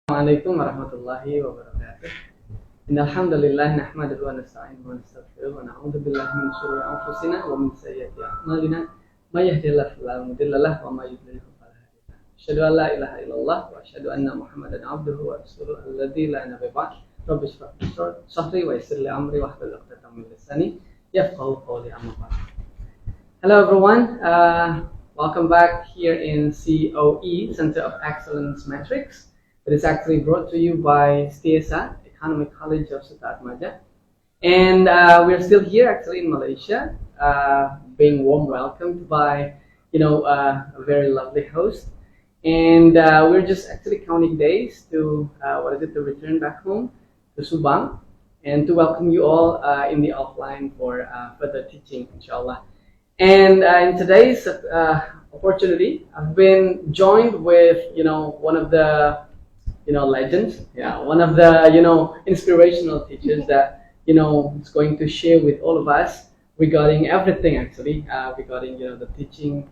Assalamualaikum warahmatullahi wabarakatuh. Innal hamdalillah nahmaduhu wa nasta'inuhu wa nastaghfiruh wa na'udzu billahi min shururi anfusina wa min sayyiati a'malina. May yahdihillahu fala mudilla lahu wa may yudlil fala hadiya lahu. Asyhadu an la ilaha illallah wa asyhadu anna Muhammadan abduhu wa rasuluhu alladzi la nabiyya ba'dahu. Rabbi shrah li sadri wa yassir li amri wahlul 'uqdatam min lisani yafqahu qawli amma ba'd. Hello everyone. Welcome back here in COE, Center of Excellence Metrics. It is actually brought to you by STIESA, Economic College of Sutatmaja. And we're still here actually in Malaysia, being warm welcomed by, a very lovely host. And we're just actually counting days to, to return back home to Subang and to welcome you all in the offline for further teaching, inshallah. And in today's opportunity, I've been joined with, one of the legends, one of the, inspirational teachers that, is going to share with all of us regarding everything actually, regarding, the teaching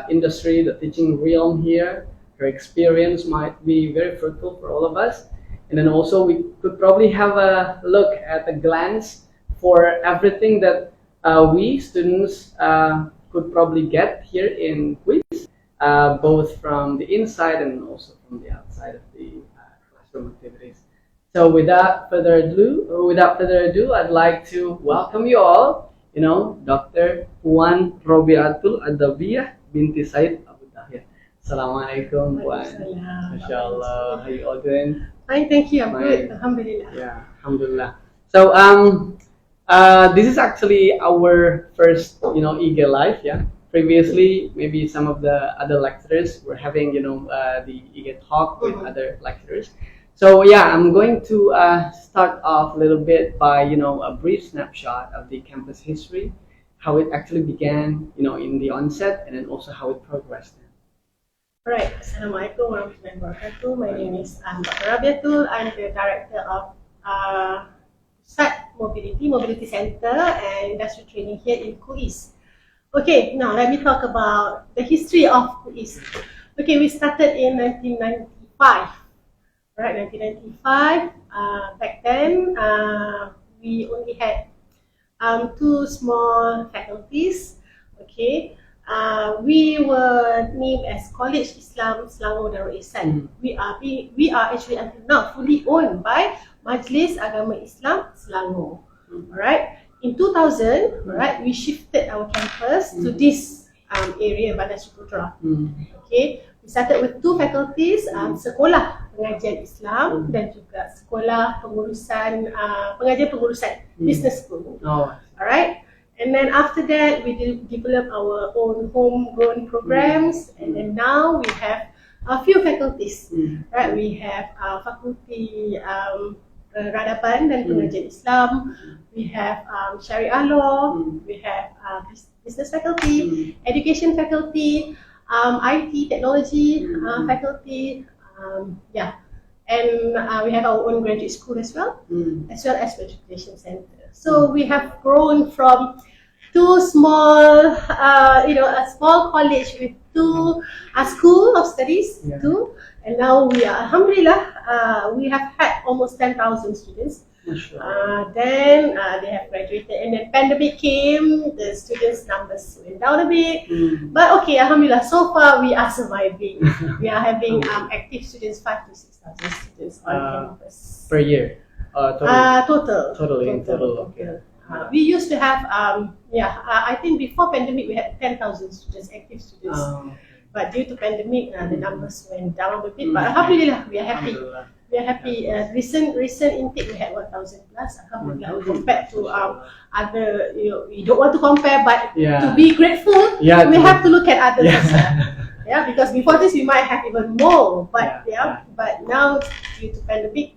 industry, the teaching realm here. Her experience might be very fruitful for all of us. And then also we could probably have a look at a glance for everything that we students could probably get here in KUIS, both from the inside and also from the outside of the classroom activities. So without further ado, I'd like to welcome you all, Dr. Puan Rabiah binti Said Abu Tahir. Assalamualaikum, Puan. Mashallah, how you all doing? Fine, thank you. I'm good. Alhamdulillah. Yeah, alhamdulillah. So this is actually our first, EGA Live, Previously, maybe some of the other lecturers were having, the EGA talk with other lecturers. So I'm going to start off a little bit by, a brief snapshot of the campus history, how it actually began, in the onset, and then also how it progressed. Alright, Assalamualaikum warahmatullahi wabarakatuh. My name is Dr. Rabiah. I'm the director of Mobility Center and Industrial Training here in KUIS. Okay, now let me talk about the history of KUIS. Okay, we started in 1995. Right, 1995. Back then, we only had two small faculties. Okay, we were named as College Islam Selangor Darul Ihsan. We are actually until now fully owned by Majlis Agama Islam Selangor. Alright. In 2000, we shifted our campus to this area, Bandar Sukutra. Okay, we started with two faculties, Sekolah Pengajian Islam dan juga Sekolah Pengurusan Business School. Alright, and then after that we developed our own homegrown programs, and then now we have a few faculties. Right, we have faculty Peradaban dan Pengajian Islam, we have Syariah Law, we have Business Faculty, Education Faculty, IT Technology Faculty, and we have our own graduate school as well as Education Center. So we have grown from two small, a small college with two school of studies, and now we are, alhamdulillah, we have had almost 10,000 students. Then they have graduated, and then pandemic came, the students' numbers went down a bit. But okay, alhamdulillah, so far we are surviving. We are having active students, 5,000 to 6,000 students on campus. Per year? Total. Okay. We used to have, I think before pandemic we had 10,000 students, active students. But due to pandemic, the numbers went down a bit. But alhamdulillah, we are happy. We are happy. Recent intake we had 1,000 plus. Alhamdulillah, compared to other, we don't want to compare, but to be grateful, we have to look at others as well. Because before this we might have even more, but but now due to pandemic,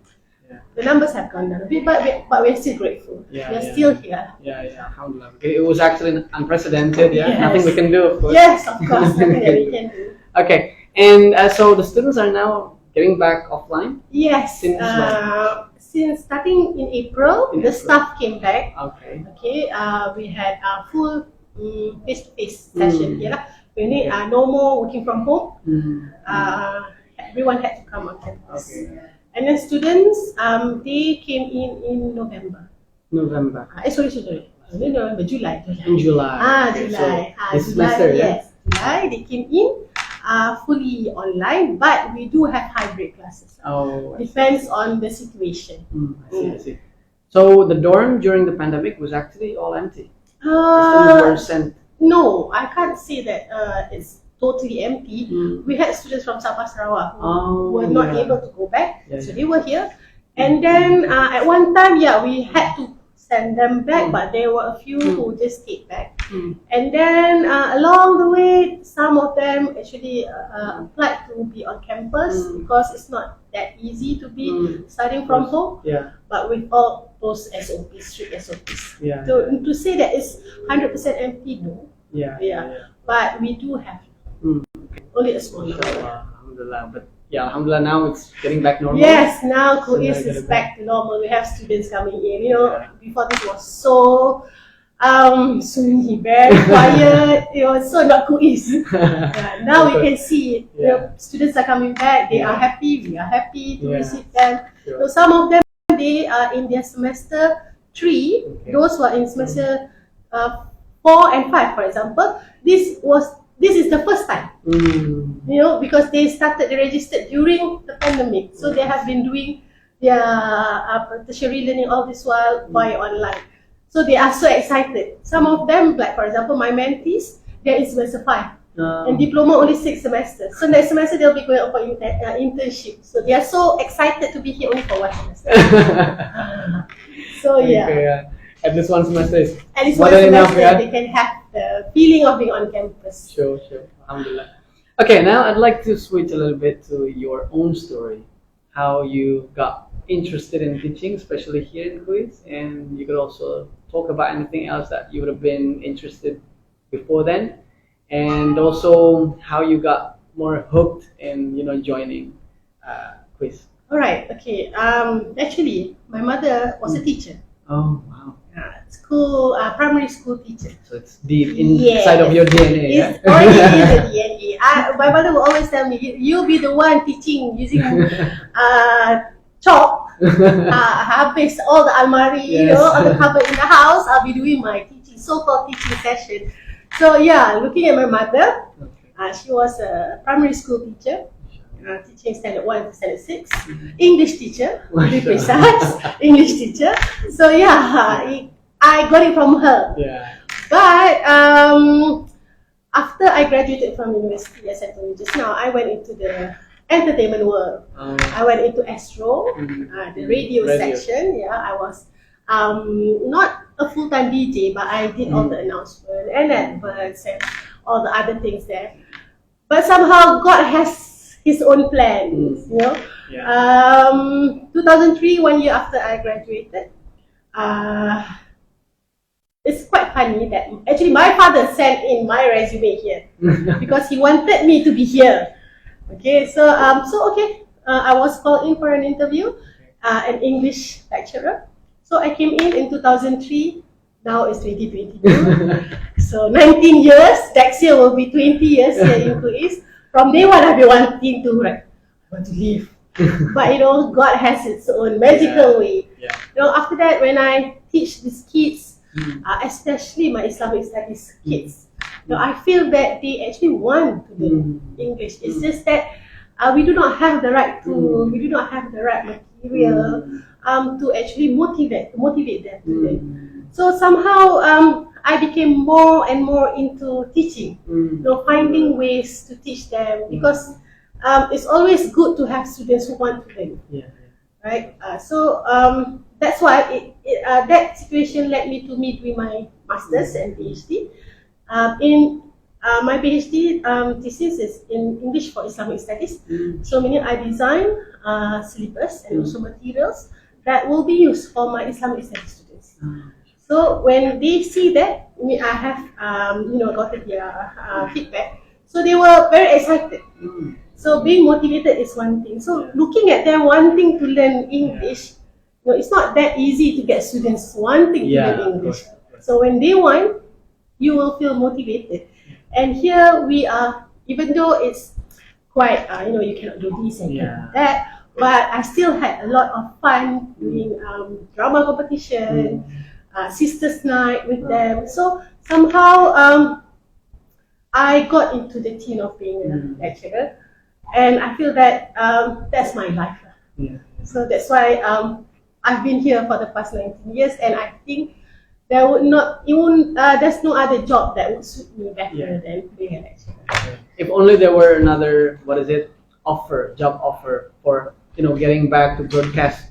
the numbers have gone down a bit, but we're still grateful. We are still here. Alhamdulillah. Okay, it was actually unprecedented. Nothing we can do, of course. Yes, of course, nothing that we can do. Okay, and so the students are now getting back offline. Yes. Since starting in April, the staff came back. Okay. We had a full face-to-face session. We need no more working from home. everyone had to come on campus. Okay. And then students, they came in November. November. Sorry. November, July. In July. Okay, July. So this July, semester, yeah? yes. July, they came in fully online, but we do have hybrid classes. Oh, I see. Depends on the situation. I see. So the dorm during the pandemic was actually all empty. The students were sent. No, I can't say that it's totally empty. We had students from Sabah Sarawak who were not able to go back, so they were here. And then at one time, we had to send them back, but there were a few who just stayed back. And then along the way, some of them actually applied to be on campus because it's not that easy to be studying from home. But with all those SOPs, strict SOPs. To say that it's 100% empty, no. But we do have only a small number. Alhamdulillah. But alhamdulillah, now it's getting back normal. Yes, now KUIS is back to normal. We have students coming in. Before this was so sunyi, very quiet. It was so not KUIS. Now we can see it. Students are coming back. They are happy. We are happy to receive them. So some of them, they are in their semester 3. Those who are in semester 4 and 5, for example. This is the first time, because they registered during the pandemic. So they have been doing their tertiary learning all this while via online. So they are so excited. Some of them, like for example, my mentees, they're in semester 5. And diploma only 6 semesters. So next semester they'll be going up for internship. So they are so excited to be here only for 1 semester. So at least 1 semester is more than enough. They can have the feeling of being on campus. Sure. Alhamdulillah. Okay, now I'd like to switch a little bit to your own story. How you got interested in teaching, especially here in KUIS, and you could also talk about anything else that you would have been interested before then, and also how you got more hooked in joining KUIS. All right. Okay. Actually, my mother was a teacher. Oh wow. Primary school teacher. So it's deep inside of your DNA. It's already in the DNA. My mother will always tell me, "You be the one teaching using chalk. Habis all the almari, all the cupboard in the house. I'll be doing my teaching, so-called teaching session." So looking at my mother, she was a primary school teacher. Teaching standard 1 to standard 6, English teacher, to be precise, English teacher. So I got it from her. But after I graduated from university, as I told you just now, I went into the entertainment world. I went into Astro, the radio section. I was not a full-time DJ, but I did all the announcement and adverts and all the other things there. But somehow God has His own plans, 2003, 1 year after I graduated, it's quite funny that actually my father sent in my resume here because he wanted me to be here. Okay, so I was called in for an interview, an English lecturer. So I came in 2003. Now it's 2022. So 19 years. Next year will be 20 years here in KUIS. From day one, I've been wanting to leave. But God has its own magical way. After that, when I teach these kids, especially my Islamic studies kids, I feel that they actually want to learn English. It's just that we do not have the right tool, we do not have the right material to actually motivate them to learn. So somehow I became more and more into teaching, finding ways to teach them, because it's always good to have students who want to learn, right? So that's why that situation led me to me doing my master's and PhD. In my PhD thesis is in English for Islamic Studies, so meaning I design syllabus and also materials that will be used for my Islamic Studies students. So when they see that, I have gotten their feedback. So they were very excited. So being motivated is one thing. So looking at them wanting to learn English, it's not that easy to get students wanting to learn English. So when they want, you will feel motivated. And here we are, even though it's quite, you cannot do this and Yeah. that. But I still had a lot of fun doing drama competition, sisters night with them. So somehow I got into the team of being a lecturer, and I feel that that's my life. Yeah. So that's why I've been here for the past 19 years, and I think there would not even there's no other job that would suit me better than being a lecturer. If only there were another, job offer for getting back to broadcast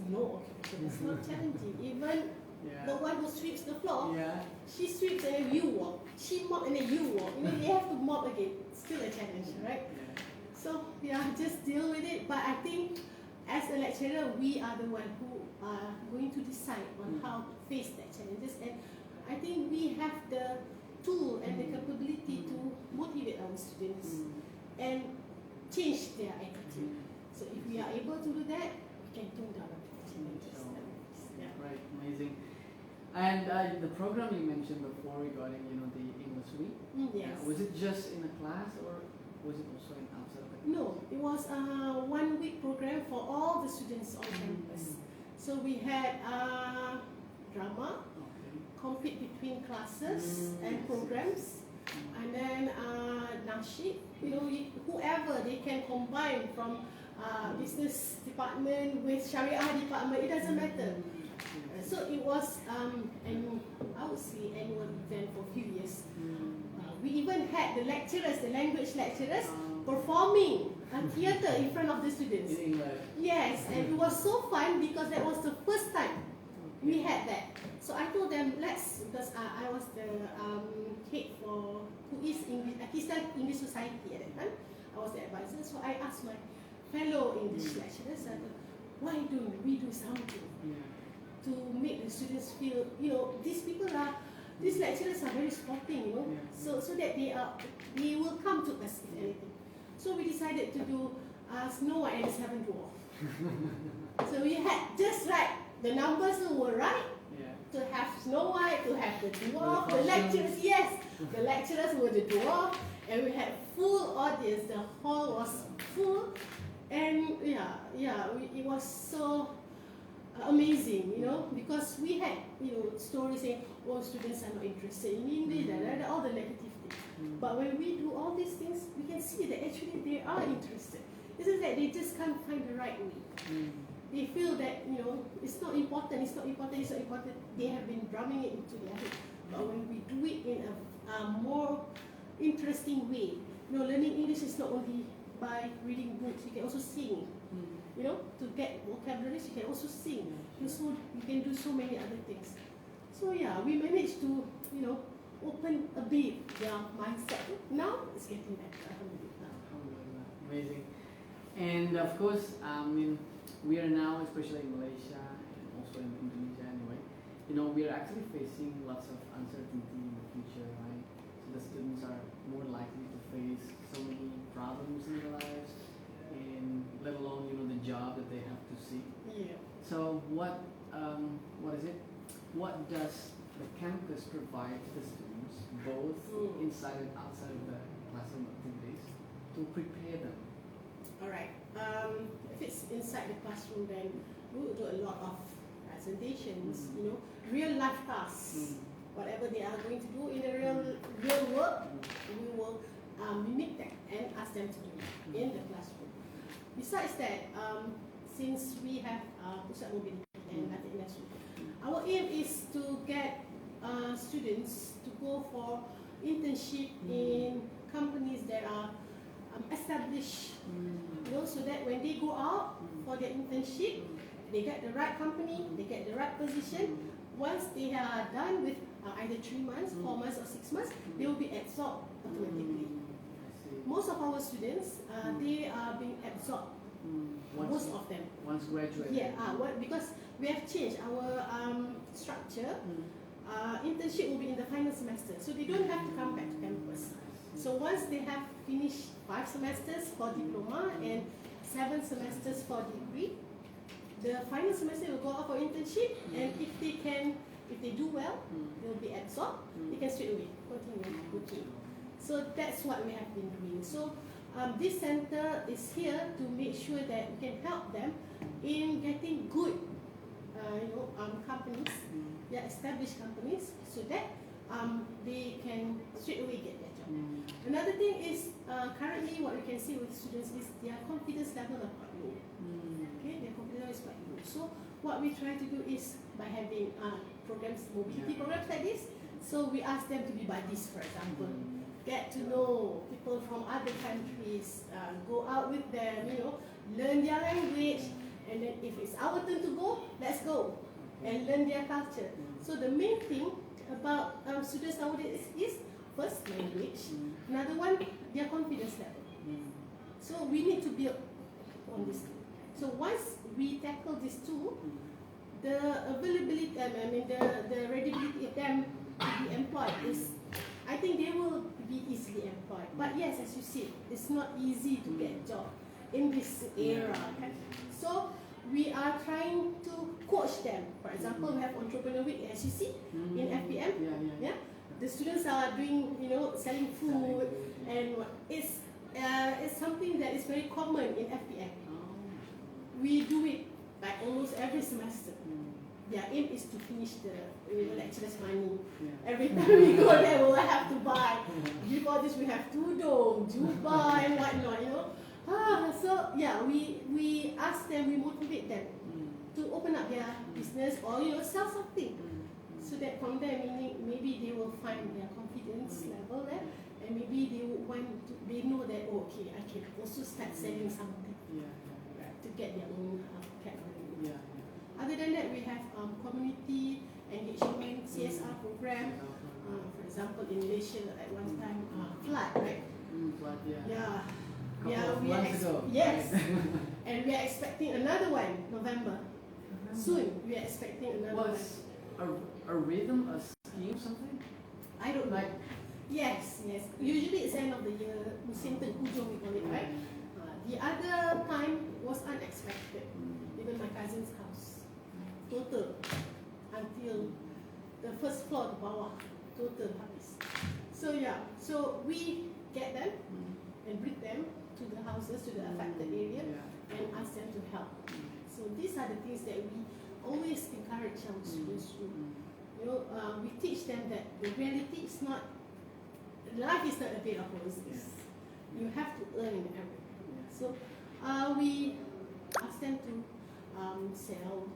no occupation. It's not challenging. Even the one who sweeps the floor, she sweeps and then you walk. She mop and then you walk. You know, you have to mop again. Still a challenge, right? So yeah, just deal with it. But I think as a lecturer, we are the one who are going to decide on how to face that challenges. And I think we have the tool and the capability to motivate our students and change their attitude. So if we are able to do that, we can tone down our challenges. Right, amazing. And the program you mentioned before regarding, the English week, yes. Was it just in a class or was it also in outside of the class? No, it was a 1 week program for all the students on campus. So we had drama, compete between classes and programs, and then nasyid. Whoever they can combine from business department with Syariah department, it doesn't matter. So it was I would say annual event for a few years. We even had the lecturers, the language lecturers, performing a theatre in front of the students. In English. Yes, and it was so fun because that was the first time we had that. So I told them, because I was the head for KUIS English Society at that time. I was the advisor, so I asked my fellow English lecturers, why don't we do something to make the students feel, these lecturers are very sporting, so that they will come to us if anything. So we decided to do Snow White and the Seven Dwarfs. So we had just right, the numbers were right, to have Snow White, to have the dwarf, the lecturers, the lecturers were the dwarf, and we had full audience, the hall was full, and it was so amazing, because we had, stories saying, students are not interested in English, all the negative things. But when we do all these things, we can see that actually they are interested. It's just that they just can't find the right way. They feel that, it's not important. They have been drumming it into their head. But when we do it in a more interesting way, learning English is not only by reading books, you can also sing. To get vocabularies, you can also sing. You can do so many other things. So we managed to, open a bit their mindset. Now it's getting better. Amazing. And of course, we are now, especially in Malaysia and also in Indonesia anyway, we are actually facing lots of uncertainty in the future, right? So the students are more likely to face so many problems in their lives, and let alone the job that they have to seek. So what does the campus provide to the students, both inside and outside of the classroom activities, to prepare them? Alright, if it's inside the classroom, then we will do a lot of presentations, real life tasks. Whatever they are going to do in the real work, we will mimic that and ask them to do it in the classroom. Besides that, since we have Pusat Mobility and Latin Industry, our aim is to get students to go for internship in companies that are established, so that when they go out for their internship, they get the right company, they get the right position. Once they are done with either 3 months, 4 months or 6 months, they will be absorbed automatically. Most of our students, they are being absorbed. Most of them. Once graduated. Because we have changed our structure. Internship will be in the final semester, so they don't have to come back to campus. So once they have finished 5 semesters for diploma and 7 semesters for degree, the final semester will go out for internship, and if they do well, they will be absorbed. They can straight away continue working. So that's what we have been doing. So this center is here to make sure that we can help them in getting good, companies, established companies, so that they can straight away get their job. Another thing is, currently what we can see with students is their confidence level are quite low. Their confidence level is quite low. So what we try to do is, by having mobility programs like this, so we ask them to be buddies, for example. Get to know people from other countries, go out with them, learn their language, and then if it's our turn to go, let's go and learn their culture. So the main thing about students nowadays is first language, another one their confidence level. So we need to build on this. So once we tackle these two, the availability, the readability of them to be employed is, I think they will be easily employed. But yes, as you said, it's not easy to get a job in this era. Okay? So we are trying to coach them. For example, we have Entrepreneur Week, as you see, in FPM. Yeah. The students are doing, selling food, and it's something that is very common in FPM. We do it like almost every semester. Their aim is to finish the lecturers' money. Every time we go there, we will have to buy. Before this, we have tudung, jubah, and whatnot. So yeah, we ask them, we motivate them to open up their business or sell something, so that from there, meaning maybe they will find their confidence level there, and maybe they will they know that okay, I can also start selling something to get their own category. Other than that, we have community engagement CSR program. For example, in Malaysia at one time, flood, right? Flood, yes, and we are expecting another one November. Soon we are expecting another one. A rhythm, a scheme, something? I don't know. Yes. Usually it's end of the year, musim tengkujuh we call it, right? The other time was unexpected. Even my cousin's house, total, until the first floor to bawah, total habis. So yeah, so we get them and bring them to the houses, to the affected area, and ask them to help. So these are the things that we always encourage our students to do. We teach them that the reality is not, life is not a bed of roses. You have to earn everything. So we ask them to sell,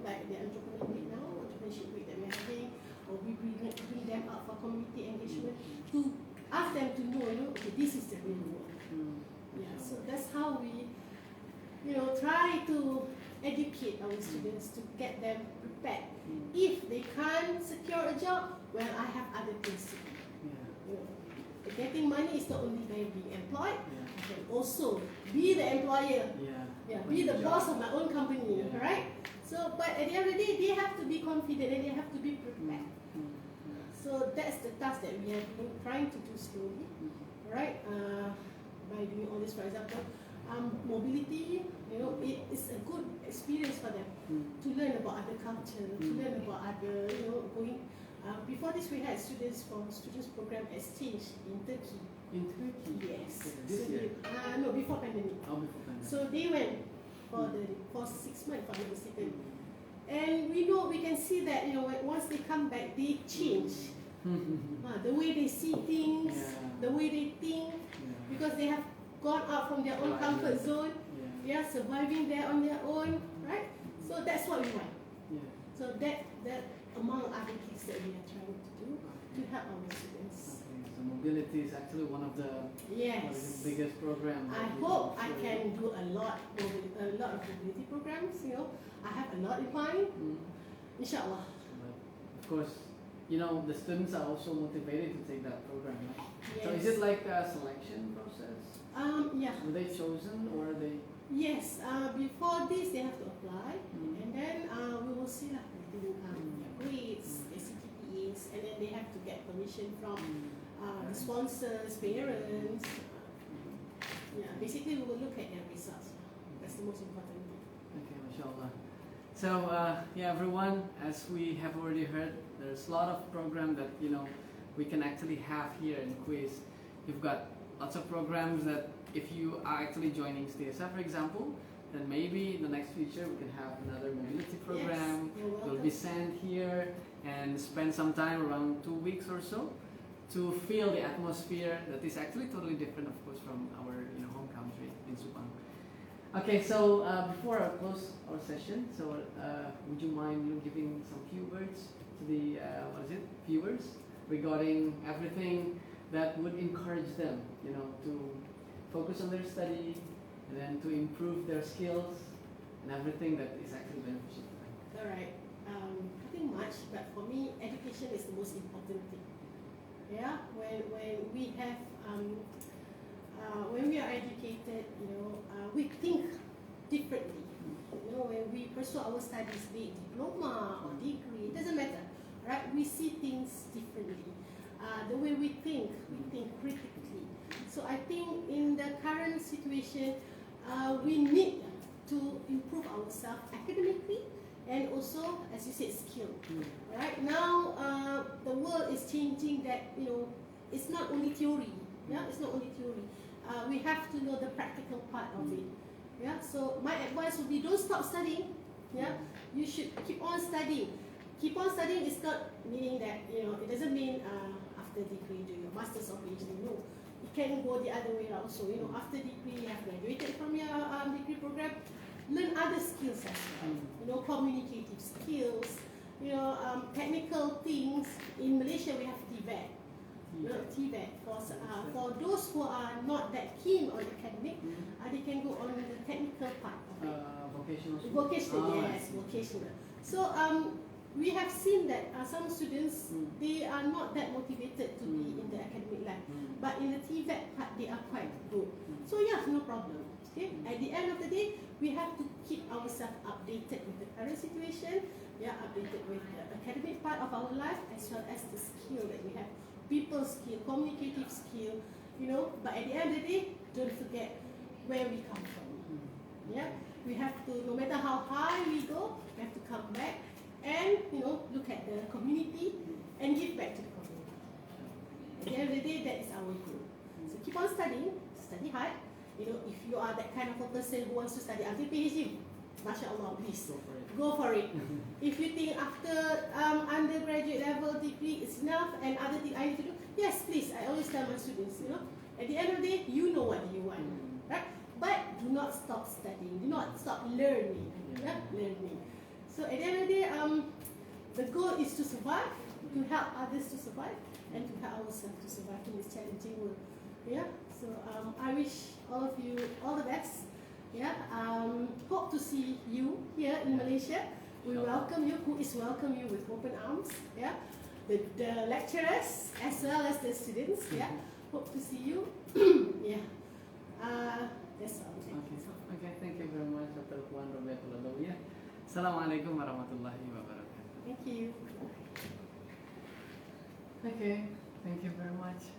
like the entrepreneur week now, entrepreneurship week that we're having, or we bring them out for community engagement to ask them to know, okay, this is the real world. So that's how we, try to educate our students to get them prepared. If they can't secure a job, well, I have other things to do. Getting money is not only by being employed, I can also be the employer, be the boss of my own company, right? So, but at the end of the day, they have to be confident and they have to be prepared. So that's the task that we have been trying to do slowly, right? By doing all this, for example, mobility, it is a good experience for them to learn about other culture, to learn about other, going. Before this, we had students from students program exchange in Turkey. In Turkey? Yes. Okay, this year? No, before pandemic. Before pandemic. So they went for 6 months, if I'm not mistaken. And we can see that once they come back, they change. The way they see things, the way they think, because they have gone out from their own comfort zone. Surviving there on their own, right? So that's what we want. So that among other things that we are trying to do to help our students. So mobility is actually one of the biggest programs. I hope I can do a lot of mobility programs. I have a lot in mind. Inshallah. But of course, the students are also motivated to take that program, right? Yes. So is it like a selection process? Were they chosen or are they? Yes. Before this, they have to apply, and then we will see their grades, their CTPs, and then they have to get permission from the sponsors, parents. Basically, we will look at their results. That's the most important thing. Okay, mashallah. So everyone, as we have already heard, there's a lot of program that we can actually have here in KUIS. You've got lots of programs that if you are actually joining STSF, for example, then maybe in the next future we can have another mobility program. You'll be sent here and spend some time, around 2 weeks or so, to feel the atmosphere that is actually totally different, of course, from our home country in Subang. Okay, so before I close our session, so would you mind giving some few words to the viewers regarding everything that would encourage them, to focus on their study and then to improve their skills and everything that is actually beneficial to them. Alright, nothing much, but for me, education is the most important thing. Yeah, when we have when we are educated, we think differently. When we pursue our studies, be it diploma or degree, it doesn't matter, right? We see things differently. The way we think critically. So I think in the current situation, we need to improve ourselves academically and also, as you said, skill. Right now, the world is changing. That it's not only theory. Yeah, it's not only theory. We have to know the practical part of it. Yeah. So my advice would be, don't stop studying. Yeah. You should keep on studying. Keep on studying is not meaning that it doesn't mean after degree do your masters or PhD. No. It can go the other way around. So after degree, you have graduated from your degree program. Learn other skills as well. Communicative skills. Technical things. In Malaysia, we have TVET. TVET for those who are not that keen on academic, they can go on the technical part of it. Vocational, yes, vocational. So we have seen that some students they are not that motivated to be in the academic line, but in the TVET part they are quite good. So yeah, no problem. Okay, at the end of the day, we have to keep ourselves updated with the current situation. Updated with the academic part of our life as well as the skill that we have, people skill, communicative skill. But at the end of the day, don't forget where we come from. Yeah, we have to, no matter how high we go, we have to come back and look at the community and give back to the community. At the end of the day, that is our goal. So keep on studying, study hard. If you are that kind of a person who wants to study until PhD, MashaAllah, please go for it. If you think after undergraduate level degree is enough and other things I need to do, yes, please. I always tell my students, at the end of the day, you know what you want, right? But do not stop studying. Do not stop learning. Learning. So at the end of the day, the goal is to survive, to help others to survive, and to help ourselves to survive in this challenging world. So I wish all of you all the best. Hope to see you here in Malaysia. We welcome you. KUIS welcome you with open arms. The lecturers as well as the students. Hope to see you. That's all. Okay, thank you very much, Dr. Puan Rabiah. Assalamualaikum warahmatullahi wabarakatuh. Thank you. Okay, thank you very much.